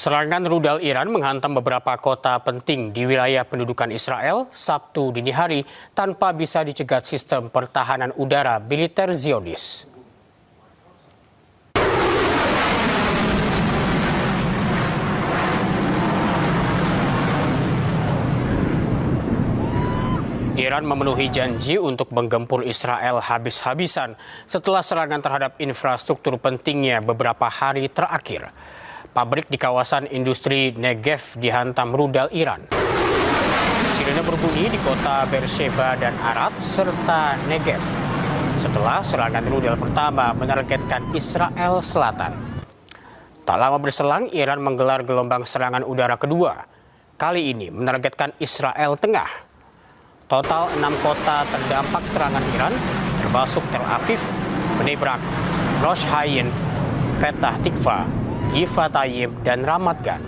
Serangan rudal Iran menghantam beberapa kota penting di wilayah pendudukan Israel Sabtu dini hari tanpa bisa dicegat sistem pertahanan udara militer Zionis. Iran memenuhi janji untuk menggempur Israel habis-habisan setelah serangan terhadap infrastruktur pentingnya beberapa hari terakhir. Pabrik di kawasan industri Negev dihantam rudal Iran. Sirene berbunyi di kota Beersheba dan Arad serta Negev setelah serangan rudal pertama menargetkan Israel Selatan. Tak lama berselang, Iran menggelar gelombang serangan udara kedua. Kali ini menargetkan Israel Tengah. Total 6 kota terdampak serangan Iran, termasuk Tel Aviv, Bnei Brak, Rosh Hayin, Petah Tikva, Givatayim, dan Ramat Gan.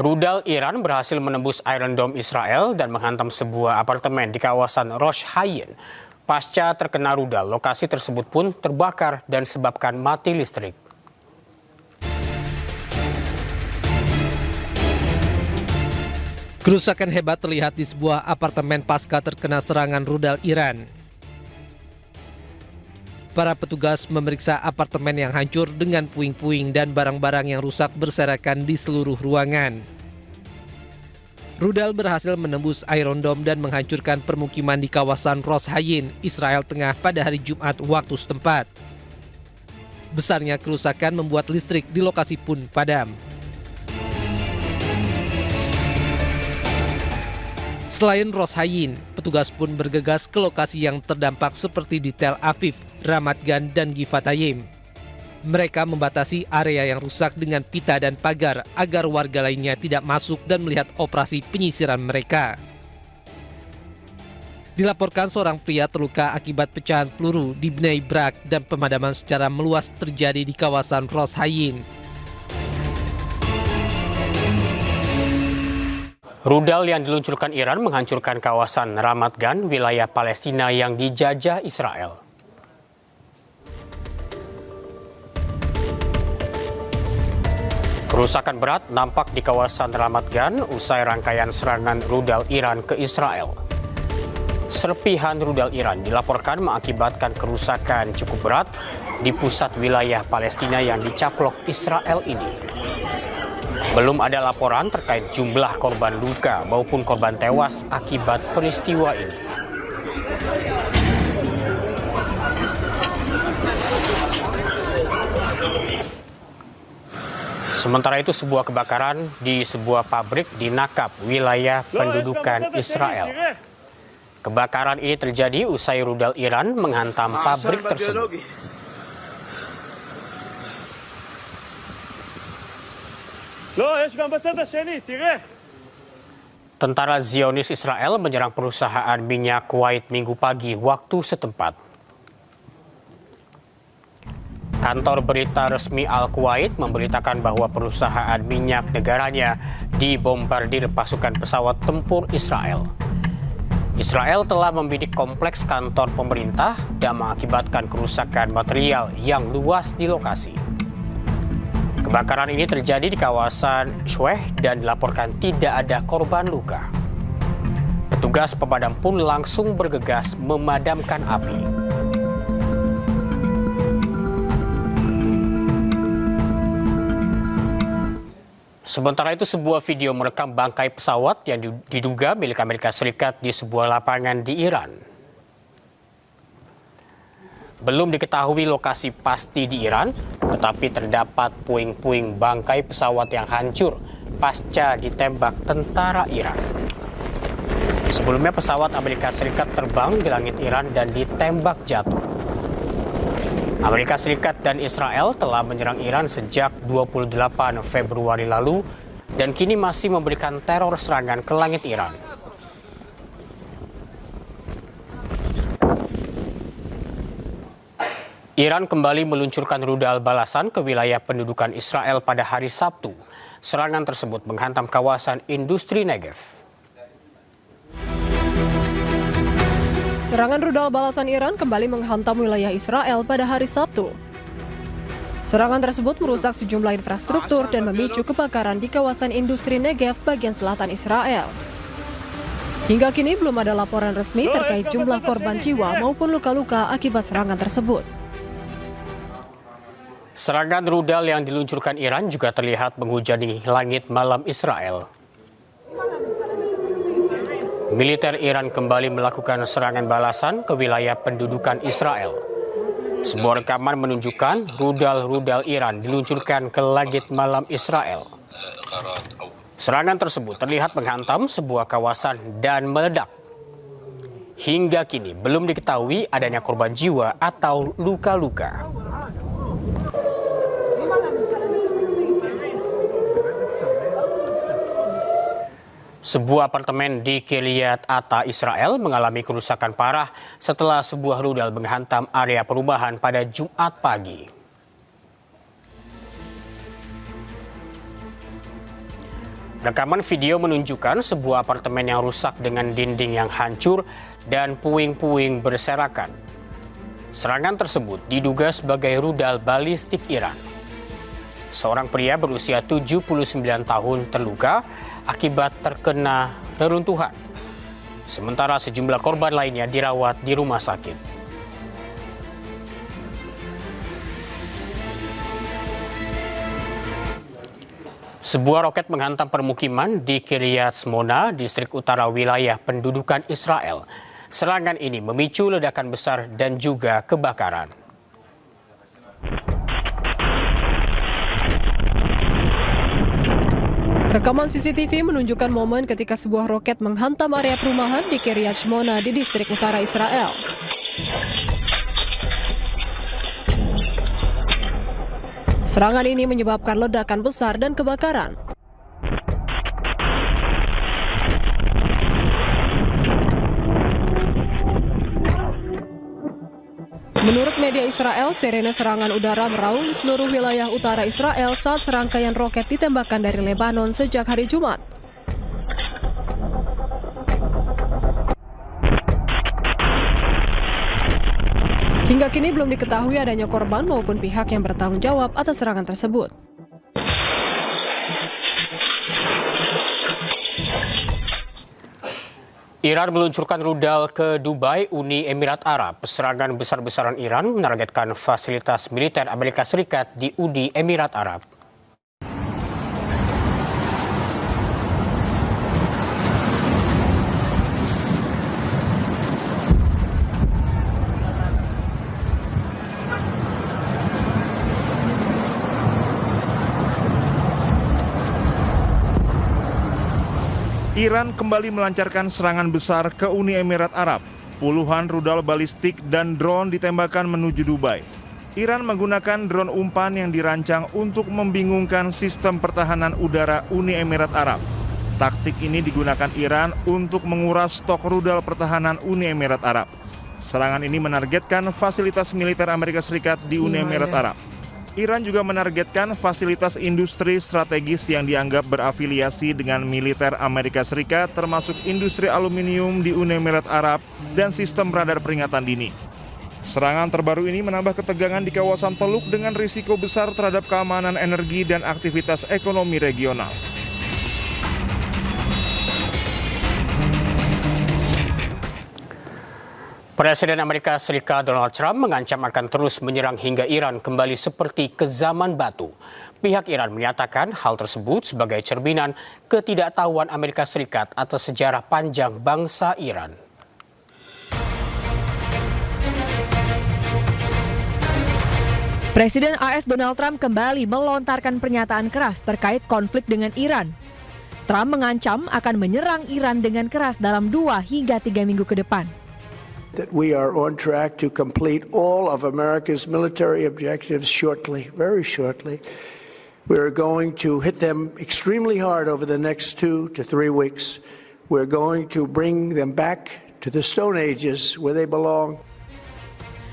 Rudal Iran berhasil menembus Iron Dome Israel dan menghantam sebuah apartemen di kawasan Rosh Hayin. Pasca terkena rudal, lokasi tersebut pun terbakar dan sebabkan mati listrik. Kerusakan hebat terlihat di sebuah apartemen pasca terkena serangan rudal Iran. Para petugas memeriksa apartemen yang hancur dengan puing-puing dan barang-barang yang rusak berserakan di seluruh ruangan. Rudal berhasil menembus Iron Dome dan menghancurkan permukiman di kawasan Rosh Hayin, Israel Tengah pada hari Jumat waktu setempat. Besarnya kerusakan membuat listrik di lokasi pun padam. Selain Rosh Hayin, petugas pun bergegas ke lokasi yang terdampak seperti di Tel Aviv, Ramat Gan, dan Givatayim. Mereka membatasi area yang rusak dengan pita dan pagar agar warga lainnya tidak masuk dan melihat operasi penyisiran mereka. Dilaporkan seorang pria terluka akibat pecahan peluru di Bnei Brak dan pemadaman secara meluas terjadi di kawasan Rosh Hayin. Rudal yang diluncurkan Iran menghancurkan kawasan Ramat Gan, wilayah Palestina yang dijajah Israel. Kerusakan berat nampak di kawasan Ramat Gan usai rangkaian serangan rudal Iran ke Israel. Serpihan rudal Iran dilaporkan mengakibatkan kerusakan cukup berat di pusat wilayah Palestina yang dicaplok Israel ini. Belum ada laporan terkait jumlah korban luka maupun korban tewas akibat peristiwa ini. Sementara itu, sebuah kebakaran di sebuah pabrik di Nakab, wilayah pendudukan Israel. Kebakaran ini terjadi usai rudal Iran menghantam pabrik tersebut. Tentara Zionis Israel menyerang perusahaan minyak Kuwait Minggu pagi waktu setempat. Kantor berita resmi Al-Kuwait memberitakan bahwa perusahaan minyak negaranya dibombardir pasukan pesawat tempur Israel. Israel telah membidik kompleks kantor pemerintah dan mengakibatkan kerusakan material yang luas di lokasi. Kebakaran ini terjadi di kawasan Shweh dan dilaporkan tidak ada korban luka. Petugas pemadam pun langsung bergegas memadamkan api. Sementara itu, sebuah video merekam bangkai pesawat yang diduga milik Amerika Serikat di sebuah lapangan di Iran. Belum diketahui lokasi pasti di Iran, tetapi terdapat puing-puing bangkai pesawat yang hancur pasca ditembak tentara Iran. Sebelumnya pesawat Amerika Serikat terbang di langit Iran dan ditembak jatuh. Amerika Serikat dan Israel telah menyerang Iran sejak 28 Februari lalu dan kini masih memberikan teror serangan ke langit Iran. Iran kembali meluncurkan rudal balasan ke wilayah pendudukan Israel pada hari Sabtu. Serangan tersebut menghantam kawasan industri Negev. Serangan rudal balasan Iran kembali menghantam wilayah Israel pada hari Sabtu. Serangan tersebut merusak sejumlah infrastruktur dan memicu kebakaran di kawasan industri Negev bagian selatan Israel. Hingga kini belum ada laporan resmi terkait jumlah korban jiwa maupun luka-luka akibat serangan tersebut. Serangan rudal yang diluncurkan Iran juga terlihat menghujani langit malam Israel. Militer Iran kembali melakukan serangan balasan ke wilayah pendudukan Israel. Sebuah rekaman menunjukkan rudal-rudal Iran diluncurkan ke langit malam Israel. Serangan tersebut terlihat menghantam sebuah kawasan dan meledak. Hingga kini belum diketahui adanya korban jiwa atau luka-luka. Sebuah apartemen di Kiryat Ata, Israel mengalami kerusakan parah setelah sebuah rudal menghantam area perumahan pada Jumat pagi. Rekaman video menunjukkan sebuah apartemen yang rusak dengan dinding yang hancur dan puing-puing berserakan. Serangan tersebut diduga sebagai rudal balistik Iran. Seorang pria berusia 79 tahun terluka akibat terkena reruntuhan. Sementara sejumlah korban lainnya dirawat di rumah sakit. Sebuah roket menghantam permukiman di Kiryat Shmona, distrik utara wilayah pendudukan Israel. Serangan ini memicu ledakan besar dan juga kebakaran. Rekaman CCTV menunjukkan momen ketika sebuah roket menghantam area perumahan di Kiryat Shmona di distrik utara Israel. Serangan ini menyebabkan ledakan besar dan kebakaran. Menurut media Israel, sirene serangan udara meraung di seluruh wilayah utara Israel saat serangkaian roket ditembakkan dari Lebanon sejak hari Jumat. Hingga kini belum diketahui adanya korban maupun pihak yang bertanggung jawab atas serangan tersebut. Iran meluncurkan rudal ke Dubai, Uni Emirat Arab. Serangan besar-besaran Iran menargetkan fasilitas militer Amerika Serikat di Uni Emirat Arab. Iran kembali melancarkan serangan besar ke Uni Emirat Arab. Puluhan rudal balistik dan drone ditembakkan menuju Dubai. Iran menggunakan drone umpan yang dirancang untuk membingungkan sistem pertahanan udara Uni Emirat Arab. Taktik ini digunakan Iran untuk menguras stok rudal pertahanan Uni Emirat Arab. Serangan ini menargetkan fasilitas militer Amerika Serikat di Uni Emirat Arab. Iran juga menargetkan fasilitas industri strategis yang dianggap berafiliasi dengan militer Amerika Serikat, termasuk industri aluminium di Uni Emirat Arab dan sistem radar peringatan dini. Serangan terbaru ini menambah ketegangan di kawasan Teluk dengan risiko besar terhadap keamanan energi dan aktivitas ekonomi regional. Presiden Amerika Serikat Donald Trump mengancam akan terus menyerang hingga Iran kembali seperti ke zaman batu. Pihak Iran menyatakan hal tersebut sebagai cerminan ketidaktahuan Amerika Serikat atas sejarah panjang bangsa Iran. Presiden AS Donald Trump kembali melontarkan pernyataan keras terkait konflik dengan Iran. Trump mengancam akan menyerang Iran dengan keras dalam 2 hingga 3 minggu ke depan. That we are on track to complete all of America's military objectives shortly, very shortly. We are going to hit them extremely hard over the next 2 to 3 weeks. We're going to bring them back to the Stone Ages where they belong.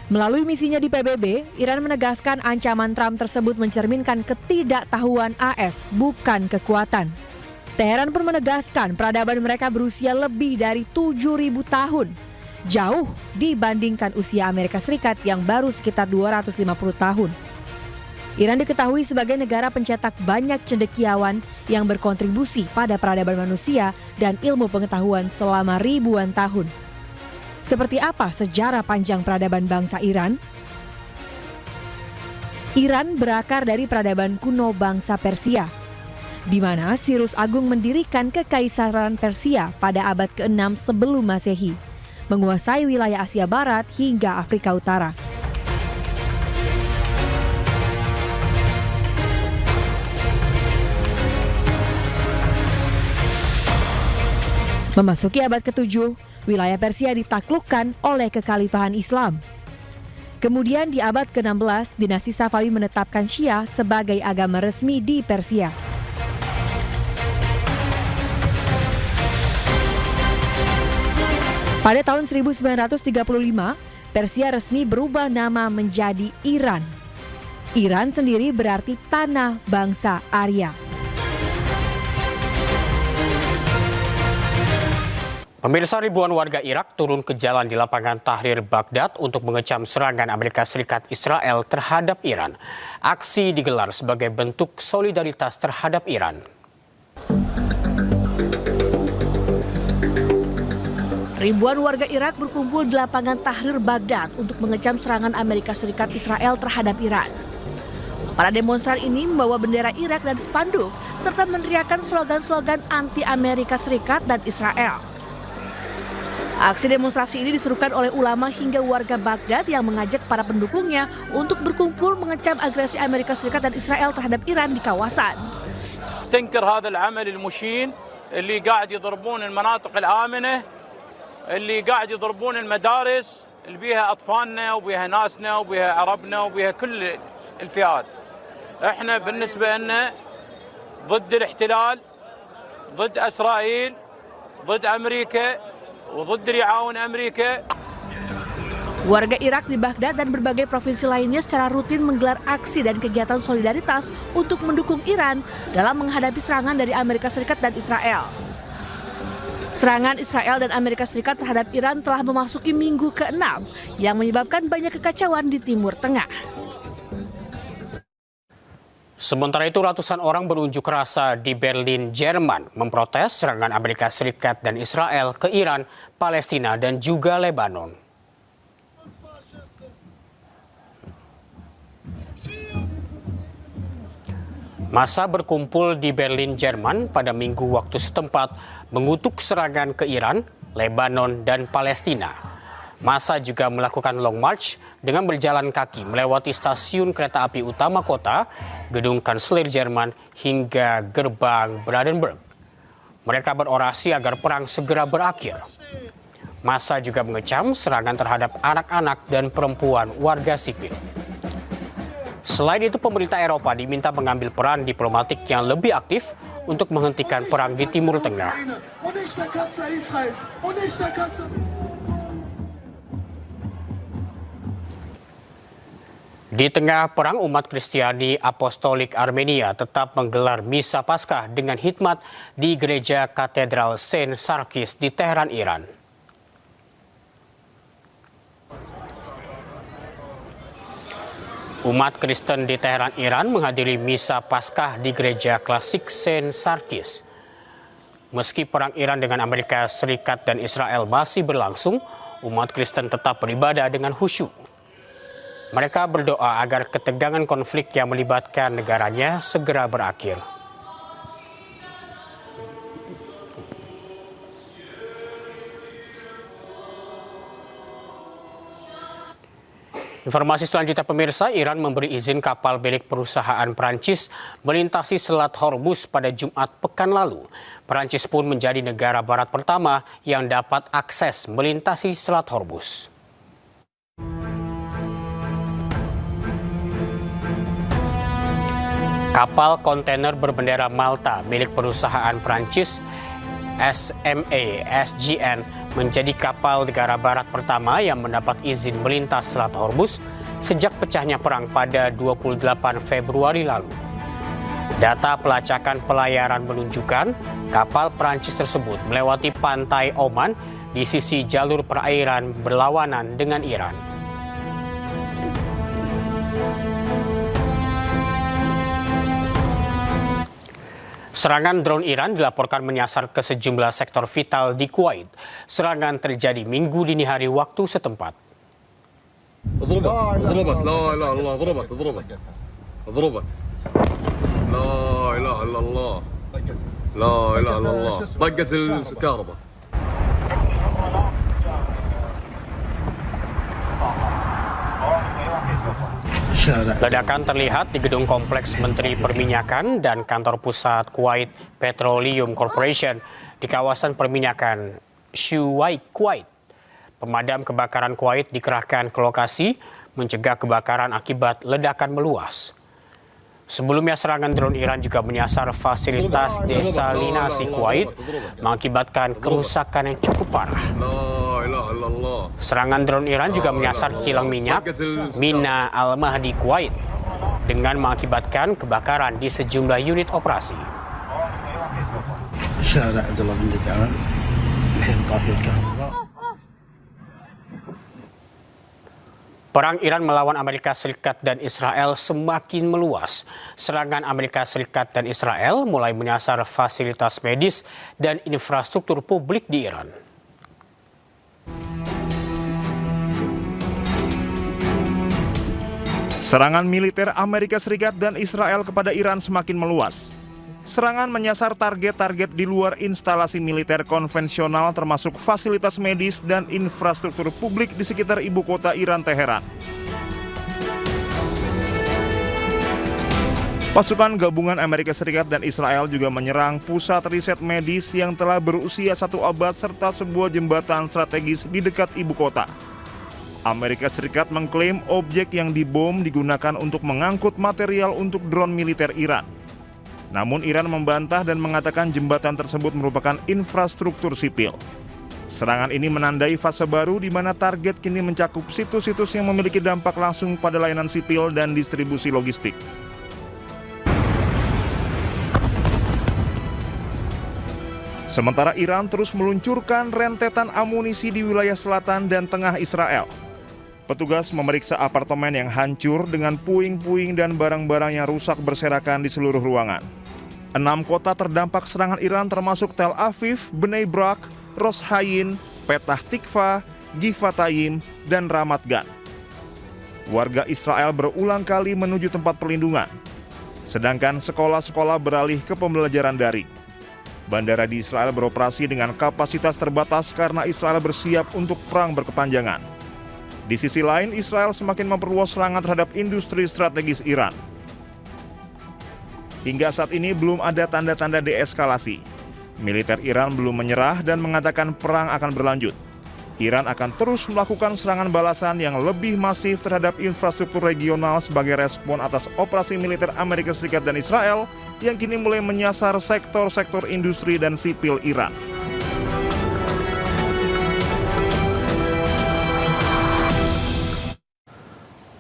Melalui misinya di PBB, Iran menegaskan ancaman Trump tersebut mencerminkan ketidaktahuan AS, bukan kekuatan. Teheran pun menegaskan peradaban mereka berusia lebih dari 7.000 tahun. jauh dibandingkan usia Amerika Serikat yang baru sekitar 250 tahun. Iran diketahui sebagai negara pencetak banyak cendekiawan yang berkontribusi pada peradaban manusia dan ilmu pengetahuan selama ribuan tahun. Seperti apa sejarah panjang peradaban bangsa Iran? Iran berakar dari peradaban kuno bangsa Persia, di mana Cyrus Agung mendirikan Kekaisaran Persia pada abad ke-6 sebelum Masehi, menguasai wilayah Asia Barat hingga Afrika Utara. Memasuki abad ke-7, wilayah Persia ditaklukkan oleh kekhalifahan Islam. Kemudian di abad ke-16, dinasti Safawi menetapkan Syiah sebagai agama resmi di Persia. Pada tahun 1935, Persia resmi berubah nama menjadi Iran. Iran sendiri berarti tanah bangsa Arya. Pemirsa, ribuan warga Irak turun ke jalan di lapangan Tahrir Baghdad untuk mengecam serangan Amerika Serikat Israel terhadap Iran. Aksi digelar sebagai bentuk solidaritas terhadap Iran. Ribuan warga Irak berkumpul di lapangan Tahrir Baghdad untuk mengecam serangan Amerika Serikat Israel terhadap Iran. Para demonstran ini membawa bendera Irak dan spanduk serta meneriakkan slogan-slogan anti Amerika Serikat dan Israel. Aksi demonstrasi ini diserukan oleh ulama hingga warga Baghdad yang mengajak para pendukungnya untuk berkumpul mengecam agresi Amerika Serikat dan Israel terhadap Iran di kawasan. استنكر هذا العمل المشين اللي قاعد يضربون المناطق الآمنة اللي قاعد يضربون المدارس اللي بيها أطفالنا وبيها ناسنا وبيها عربنا وبيها كل الفئات. احنا بالنسبة لنا ضد الاحتلال، ضد إسرائيل، ضد أمريكا وضد رعاون أمريكا. Warga Irak di Baghdad dan berbagai provinsi lainnya secara rutin menggelar aksi dan kegiatan solidaritas untuk mendukung Iran dalam menghadapi serangan dari Amerika Serikat dan Israel. Serangan Israel dan Amerika Serikat terhadap Iran telah memasuki minggu ke-6 yang menyebabkan banyak kekacauan di Timur Tengah. Sementara itu, ratusan orang berunjuk rasa di Berlin, Jerman, memprotes serangan Amerika Serikat dan Israel ke Iran, Palestina, dan juga Lebanon. Massa berkumpul di Berlin, Jerman pada Minggu waktu setempat mengutuk serangan ke Iran, Lebanon, dan Palestina. Massa juga melakukan long march dengan berjalan kaki melewati stasiun kereta api utama kota, gedung kanselir Jerman, hingga gerbang Brandenburg. Mereka berorasi agar perang segera berakhir. Massa juga mengecam serangan terhadap anak-anak dan perempuan warga sipil. Selain itu, pemerintah Eropa diminta mengambil peran diplomatik yang lebih aktif untuk menghentikan perang di Timur Tengah. Di tengah perang, umat Kristiani Apostolik Armenia tetap menggelar Misa Paskah dengan hikmat di Gereja Katedral Saint Sarkis di Teheran, Iran. Umat Kristen di Teheran, Iran menghadiri Misa Paskah di Gereja Klasik Saint Sarkis. Meski perang Iran dengan Amerika Serikat dan Israel masih berlangsung, umat Kristen tetap beribadah dengan khusyuk. Mereka berdoa agar ketegangan konflik yang melibatkan negaranya segera berakhir. Informasi selanjutnya, pemirsa, Iran memberi izin kapal milik perusahaan Prancis melintasi Selat Hormuz pada Jumat pekan lalu. Prancis pun menjadi negara barat pertama yang dapat akses melintasi Selat Hormuz. Kapal kontainer berbendera Malta milik perusahaan Prancis SMA SGN menjadi kapal negara barat pertama yang mendapat izin melintas Selat Hormuz sejak pecahnya perang pada 28 Februari lalu. Data pelacakan pelayaran menunjukkan kapal Prancis tersebut melewati pantai Oman di sisi jalur perairan berlawanan dengan Iran. Serangan drone Iran dilaporkan menyasar ke sejumlah sektor vital di Kuwait. Serangan terjadi Minggu dini hari waktu setempat. ضربت لا اله الا الله ضربت لا اله الا الله لا اله الا الله طقت الكهرباء. Ledakan terlihat di gedung kompleks Menteri Perminyakan dan kantor pusat Kuwait Petroleum Corporation di kawasan perminyakan Shuwaik, Kuwait. Pemadam kebakaran Kuwait dikerahkan ke lokasi mencegah kebakaran akibat ledakan meluas. Sebelumnya serangan drone Iran juga menyasar fasilitas desalinasi Kuwait mengakibatkan kerusakan yang cukup parah. Serangan drone Iran juga menyasar kilang minyak Mina Al-Mahdi Kuwait dengan mengakibatkan kebakaran di sejumlah unit operasi. Perang Iran melawan Amerika Serikat dan Israel semakin meluas. Serangan Amerika Serikat dan Israel mulai menyasar fasilitas medis dan infrastruktur publik di Iran. Serangan militer Amerika Serikat dan Israel kepada Iran semakin meluas. Serangan menyasar target-target di luar instalasi militer konvensional termasuk fasilitas medis dan infrastruktur publik di sekitar ibu kota Iran, Teheran. Pasukan gabungan Amerika Serikat dan Israel juga menyerang pusat riset medis yang telah berusia 1 abad serta sebuah jembatan strategis di dekat ibu kota. Amerika Serikat mengklaim objek yang dibom digunakan untuk mengangkut material untuk drone militer Iran. Namun Iran membantah dan mengatakan jembatan tersebut merupakan infrastruktur sipil. Serangan ini menandai fase baru di mana target kini mencakup situs-situs yang memiliki dampak langsung pada layanan sipil dan distribusi logistik. Sementara Iran terus meluncurkan rentetan amunisi di wilayah selatan dan tengah Israel. Petugas memeriksa apartemen yang hancur dengan puing-puing dan barang-barang yang rusak berserakan di seluruh ruangan. 6 kota terdampak serangan Iran termasuk Tel Aviv, Bnei Brak, Ros Hayin, Petah Tikva, Givatayim, dan Ramat Gan. Warga Israel berulang kali menuju tempat perlindungan, sedangkan sekolah-sekolah beralih ke pembelajaran daring. Bandara di Israel beroperasi dengan kapasitas terbatas karena Israel bersiap untuk perang berkepanjangan. Di sisi lain, Israel semakin memperluas serangan terhadap industri strategis Iran. Hingga saat ini belum ada tanda-tanda deeskalasi. Militer Iran belum menyerah dan mengatakan perang akan berlanjut. Iran akan terus melakukan serangan balasan yang lebih masif terhadap infrastruktur regional sebagai respon atas operasi militer Amerika Serikat dan Israel yang kini mulai menyasar sektor-sektor industri dan sipil Iran.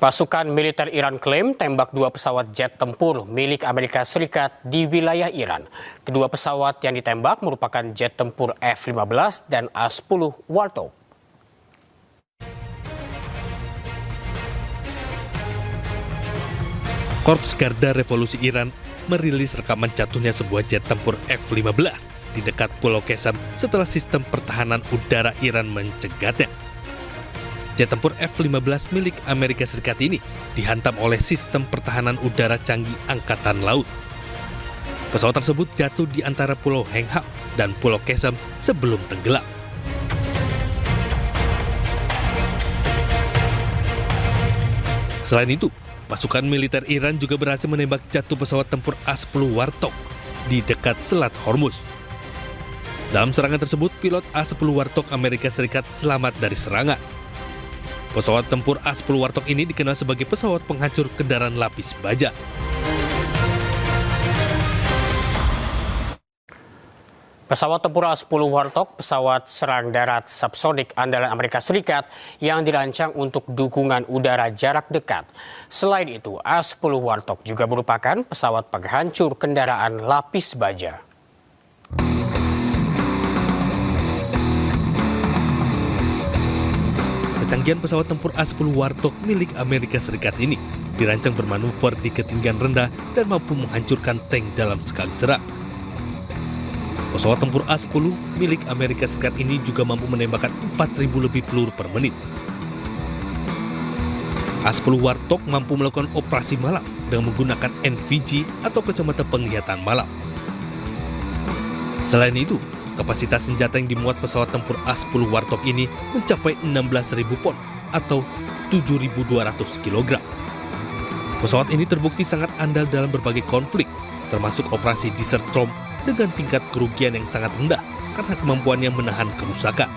Pasukan militer Iran klaim tembak 2 pesawat jet tempur milik Amerika Serikat di wilayah Iran. Kedua pesawat yang ditembak merupakan jet tempur F-15 dan A-10 Warthog. Korps Garda Revolusi Iran merilis rekaman jatuhnya sebuah jet tempur F-15 di dekat Pulau Qesem setelah sistem pertahanan udara Iran mencegatnya. Jet tempur F-15 milik Amerika Serikat ini dihantam oleh sistem pertahanan udara canggih Angkatan Laut. Pesawat tersebut jatuh di antara Pulau Heng Hap dan Pulau Qesem sebelum tenggelam. Selain itu, pasukan militer Iran juga berhasil menembak jatuh pesawat tempur A-10 Warthog di dekat Selat Hormuz. Dalam serangan tersebut, pilot A-10 Warthog Amerika Serikat selamat dari serangan. Pesawat tempur A-10 Warthog ini dikenal sebagai pesawat penghancur kendaraan lapis baja. Pesawat tempur A-10 Warthog, pesawat serang darat subsonik andalan Amerika Serikat yang dirancang untuk dukungan udara jarak dekat. Selain itu, A-10 Warthog juga merupakan pesawat penghancur kendaraan lapis baja. Kecanggihan pesawat tempur A-10 Warthog milik Amerika Serikat ini dirancang bermanuver di ketinggian rendah dan mampu menghancurkan tank dalam sekali serang. Pesawat tempur A-10 milik Amerika Serikat ini juga mampu menembakkan 4.000 lebih peluru per menit. A-10 Warthog mampu melakukan operasi malam dengan menggunakan NVG atau kacamata penglihatan malam. Selain itu, kapasitas senjata yang dimuat pesawat tempur A-10 Warthog ini mencapai 16.000 pon atau 7.200 kg. Pesawat ini terbukti sangat andal dalam berbagai konflik, termasuk operasi Desert Storm dengan tingkat kerugian yang sangat rendah karena kemampuannya menahan kerusakan.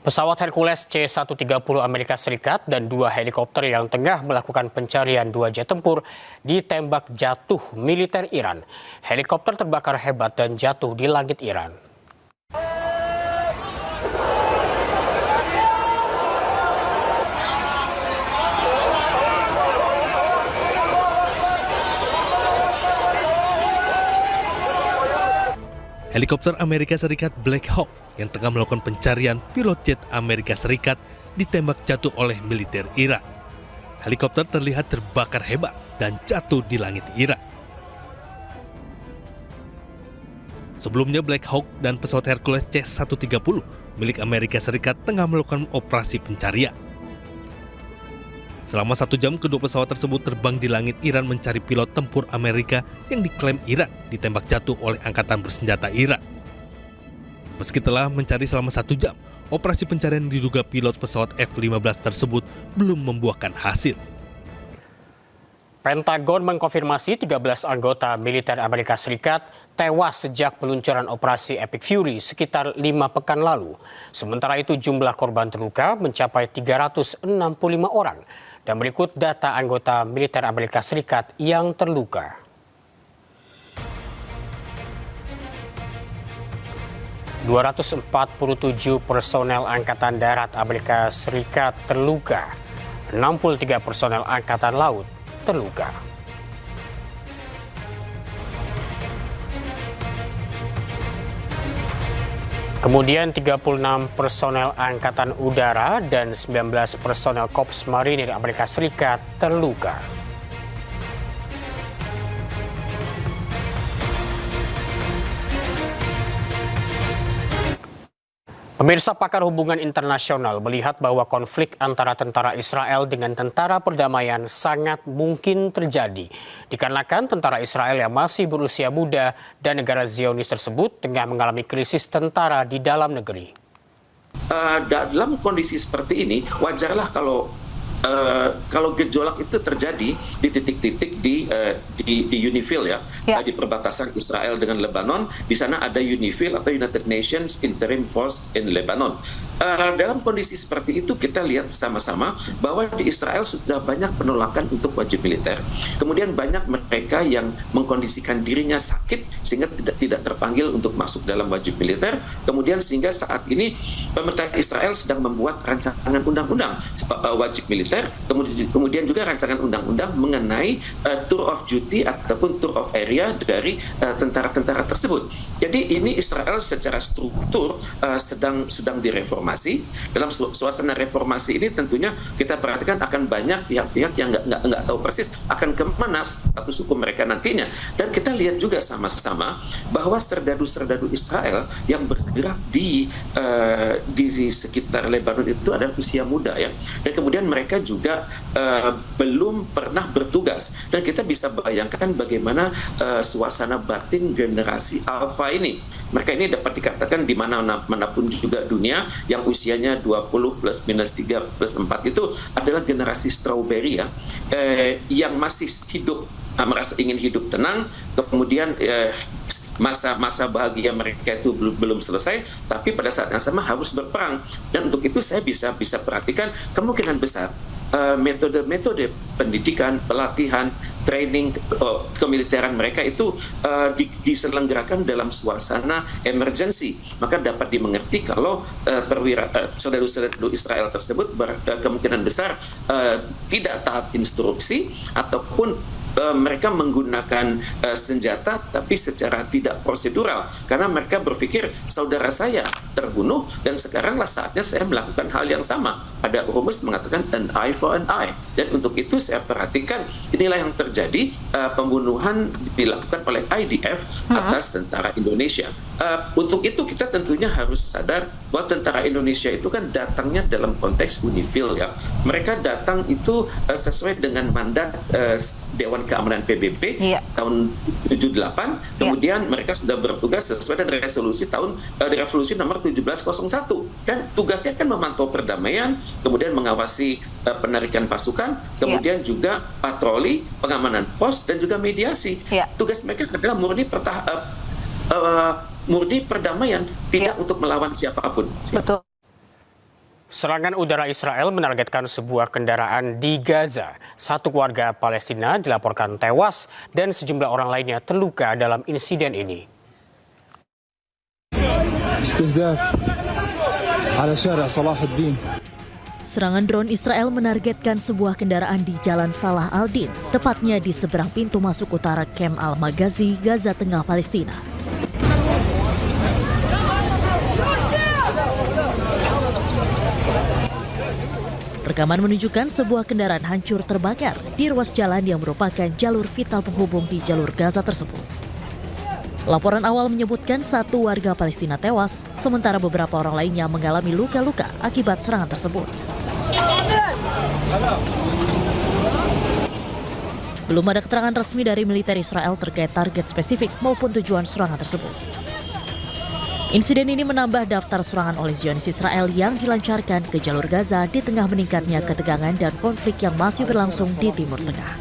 Pesawat Hercules C-130 Amerika Serikat dan 2 helikopter yang tengah melakukan pencarian 2 jet tempur ditembak jatuh militer Iran. Helikopter terbakar hebat dan jatuh di langit Iran. Helikopter Amerika Serikat Black Hawk yang tengah melakukan pencarian pilot jet Amerika Serikat ditembak jatuh oleh militer Irak. Helikopter terlihat terbakar hebat dan jatuh di langit Irak. Sebelumnya Black Hawk dan pesawat Hercules C-130 milik Amerika Serikat tengah melakukan operasi pencarian. Selama 1 jam, kedua pesawat tersebut terbang di langit Iran mencari pilot tempur Amerika yang diklaim Iran ditembak jatuh oleh angkatan bersenjata Iran. Meski telah mencari selama 1 jam, operasi pencarian diduga pilot pesawat F-15 tersebut belum membuahkan hasil. Pentagon mengkonfirmasi 13 anggota militer Amerika Serikat tewas sejak peluncuran operasi Epic Fury sekitar 5 pekan lalu. Sementara itu jumlah korban terluka mencapai 365 orang. Dan berikut data anggota militer Amerika Serikat yang terluka. ...247 personel Angkatan Darat Amerika Serikat terluka. 63 personel Angkatan Laut terluka. Kemudian 36 personel Angkatan Udara dan 19 personel Korps Marinir Amerika Serikat terluka. Pemirsa, pakar hubungan internasional melihat bahwa konflik antara tentara Israel dengan tentara perdamaian sangat mungkin terjadi. Dikarenakan tentara Israel yang masih berusia muda dan negara Zionis tersebut tengah mengalami krisis tentara di dalam negeri. Dalam kondisi seperti ini, wajarlah kalau gejolak itu terjadi di titik-titik di UNIFIL ya, di perbatasan Israel dengan Lebanon. Di sana ada UNIFIL atau United Nations Interim Force in Lebanon. Dalam kondisi seperti itu kita lihat sama-sama bahwa di Israel sudah banyak penolakan untuk wajib militer. Kemudian banyak mereka yang mengkondisikan dirinya sakit sehingga tidak terpanggil untuk masuk dalam wajib militer. Kemudian sehingga saat ini pemerintah Israel sedang membuat rancangan undang-undang wajib militer. Kemudian juga rancangan undang-undang mengenai tour of duty ataupun tour of area dari tentara-tentara tersebut. Jadi ini Israel secara struktur sedang direformasi. Dalam suasana reformasi ini tentunya kita perhatikan akan banyak pihak-pihak yang nggak tahu persis akan kemana status hukum mereka nantinya. Dan kita lihat juga sama-sama bahwa serdadu-serdadu Israel yang bergerak di sekitar Lebanon itu adalah usia muda ya. Dan kemudian mereka juga belum pernah bertugas. Dan kita bisa bayangkan bagaimana suasana batin generasi Alpha ini. Mereka ini dapat dikatakan di manapun juga dunia yang usianya 20 plus minus 3 plus 4 itu adalah generasi strawberry ya, yang masih hidup, merasa ingin hidup tenang, kemudian masa bahagia mereka itu belum selesai, tapi pada saat yang sama harus berperang. Dan untuk itu saya bisa perhatikan kemungkinan besar metode-metode pendidikan, pelatihan, training kemiliteran mereka itu diselenggarakan dalam suasana emergency. Maka dapat dimengerti kalau saudara-saudara Israel tersebut kemungkinan besar tidak taat instruksi ataupun mereka menggunakan senjata tapi secara tidak prosedural karena mereka berpikir saudara saya terbunuh dan sekaranglah saatnya saya melakukan hal yang sama. Ada rumus mengatakan an eye for an eye, dan untuk itu saya perhatikan inilah yang terjadi, pembunuhan dilakukan oleh IDF atas tentara Indonesia. Untuk itu kita tentunya harus sadar bahwa tentara Indonesia itu kan datangnya dalam konteks UNIFIL ya. Mereka datang itu sesuai dengan mandat Dewan Keamanan PBB tahun 78. Kemudian mereka sudah bertugas sesuai dengan resolusi revolusi nomor 1701, dan tugasnya kan memantau perdamaian, kemudian mengawasi penarikan pasukan, kemudian juga patroli, pengamanan pos, dan juga mediasi. Tugas mereka adalah murni perdamaian, tidak untuk melawan siapapun. Betul. Serangan udara Israel menargetkan sebuah kendaraan di Gaza. Satu warga Palestina dilaporkan tewas dan sejumlah orang lainnya terluka dalam insiden ini. Serangan drone Israel menargetkan sebuah kendaraan di Jalan Salah al-Din, tepatnya di seberang pintu masuk utara Kem Al-Maghazi, Gaza Tengah, Palestina. Rekaman menunjukkan sebuah kendaraan hancur terbakar di ruas jalan yang merupakan jalur vital penghubung di jalur Gaza tersebut. Laporan awal menyebutkan satu warga Palestina tewas, sementara beberapa orang lainnya mengalami luka-luka akibat serangan tersebut. Belum ada keterangan resmi dari militer Israel terkait target spesifik maupun tujuan serangan tersebut. Insiden ini menambah daftar serangan oleh Zionis Israel yang dilancarkan ke jalur Gaza di tengah meningkatnya ketegangan dan konflik yang masih berlangsung di Timur Tengah.